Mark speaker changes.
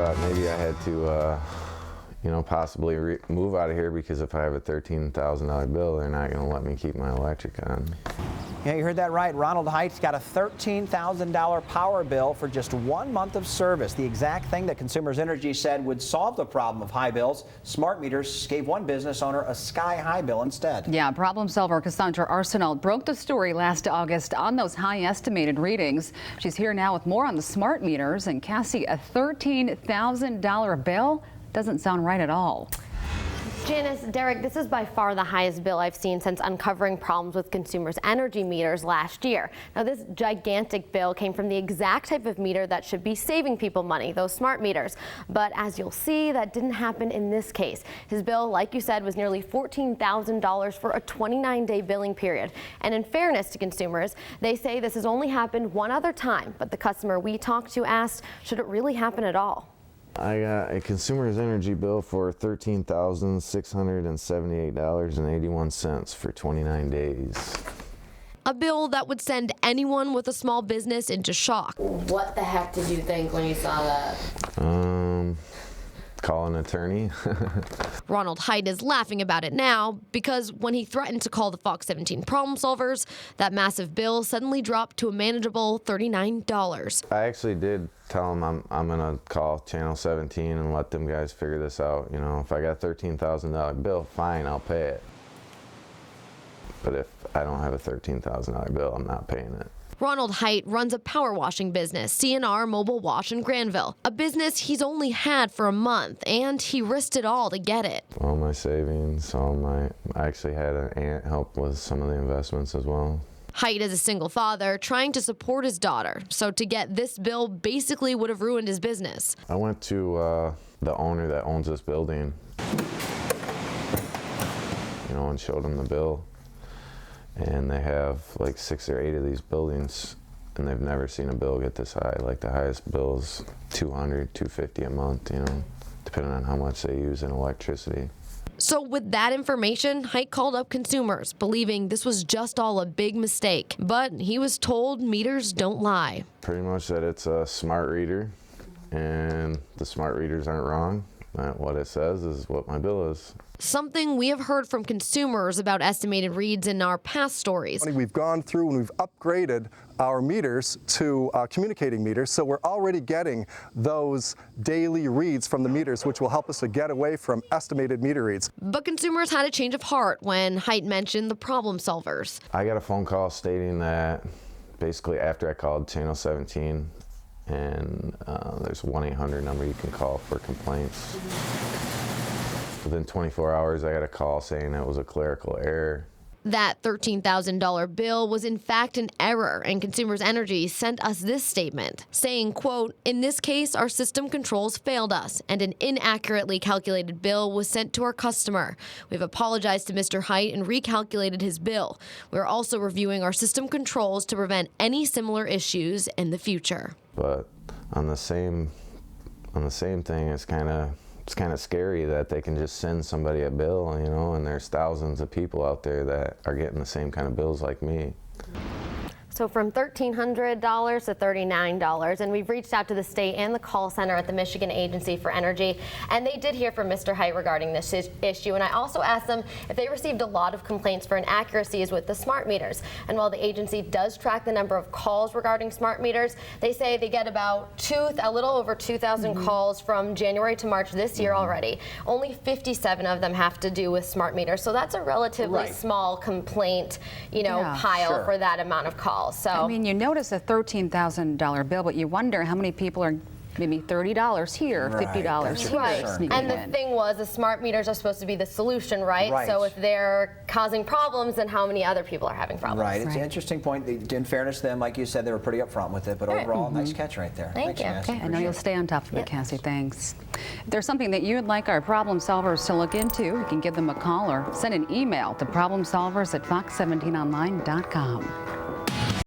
Speaker 1: thought maybe I had to, possibly move out of here, because if I have a $13,000 bill, they're not going to let me keep my electric on.
Speaker 2: Yeah, you heard that right. Ronald Heights got a $13,000 power bill for just 1 month of service. The exact thing that Consumers Energy said would solve the problem of high bills. Smart meters gave one business owner a sky-high bill instead.
Speaker 3: Yeah, problem solver Cassandra Arsenault broke the story last August on those high estimated readings. She's here now with more on the smart meters. And Cassie, a $13,000 bill doesn't sound right at all.
Speaker 4: Janice, Derek, this is by far the highest bill I've seen since uncovering problems with Consumers Energy meters last year. Now, this gigantic bill came from the exact type of meter that should be saving people money, those smart meters. But as you'll see, that didn't happen in this case. His bill, like you said, was nearly $14,000 for a 29-day billing period. And in fairness to consumers, they say this has only happened one other time, but the customer we talked to asked, should it really happen at all?
Speaker 1: I got a Consumers Energy bill for $13,678.81 for 29 days.
Speaker 4: A bill that would send anyone with a small business into shock. What the heck did you think when you saw that?
Speaker 1: Call an attorney.
Speaker 4: Ronald Height is laughing about it now because when he threatened to call the Fox 17 problem solvers, that massive bill suddenly dropped to a manageable $39.
Speaker 1: I actually did tell them I'm gonna call Channel 17 and let them guys figure this out. If I got a $13,000 bill, fine, I'll pay it. But if I don't have a $13,000 bill, I'm not paying it.
Speaker 4: Ronald Height runs a power washing business, C&R Mobile Wash in Granville, a business he's only had for a month, and he risked it all to get it.
Speaker 1: All my savings, I actually had an aunt help with some of the investments as well.
Speaker 4: Height is a single father trying to support his daughter, so to get this bill basically would have ruined his business.
Speaker 1: I went to the owner that owns this building, and showed him the bill. And they have like 6 or 8 of these buildings, and they've never seen a bill get this high. Like the highest bill is $200, $250 a month, depending on how much they use in electricity.
Speaker 4: So with that information, Height called up consumers, believing this was just all a big mistake. But he was told meters don't lie.
Speaker 1: Pretty much that it's a smart reader, and the smart readers aren't wrong. What it says is what my bill is.
Speaker 4: Something we have heard from consumers about estimated reads in our past stories.
Speaker 5: We've gone through and we've upgraded our meters to communicating meters, so we're already getting those daily reads from the meters, which will help us to get away from estimated meter reads.
Speaker 4: But consumers had a change of heart when Height mentioned the problem solvers.
Speaker 1: I got a phone call stating that basically after I called Channel 17, and there's a 1-800 number you can call for complaints. Within 24 hours, I got a call saying it was a clerical error.
Speaker 4: That $13,000 bill was in fact an error, and Consumers Energy sent us this statement saying, quote, "In this case, our system controls failed us, and an inaccurately calculated bill was sent to our customer. We've apologized to Mr. Height and recalculated his bill. We're also reviewing our system controls to prevent any similar issues in the future."
Speaker 1: But on the same thing, it's kind of scary that they can just send somebody a bill, and there's thousands of people out there that are getting the same kind of bills like me.
Speaker 4: So from $1,300 to $39, and we've reached out to the state and the call center at the Michigan Agency for Energy, and they did hear from Mr. Height regarding this issue. And I also asked them if they received a lot of complaints for inaccuracies with the smart meters. And while the agency does track the number of calls regarding smart meters, they say they get about a little over 2,000 calls from January to March this year already. Only 57 of them have to do with smart meters. So that's a relatively small complaint, pile for that amount of calls. So
Speaker 3: I mean, you notice a $13,000 bill, but you wonder how many people are maybe $30 here, $50 here.
Speaker 4: Right. And the thing was, the smart meters are supposed to be the solution, right? So if they're causing problems, then how many other people are having problems?
Speaker 2: Right. It's an interesting point. In fairness to them, like you said, they were pretty upfront with it, but overall, nice catch right there.
Speaker 4: Thank you.
Speaker 2: Cassie.
Speaker 3: Okay, I know you'll stay on top of it, Cassie. Thanks. If there's something that you'd like our problem solvers to look into, you can give them a call or send an email to problemsolvers@fox17online.com.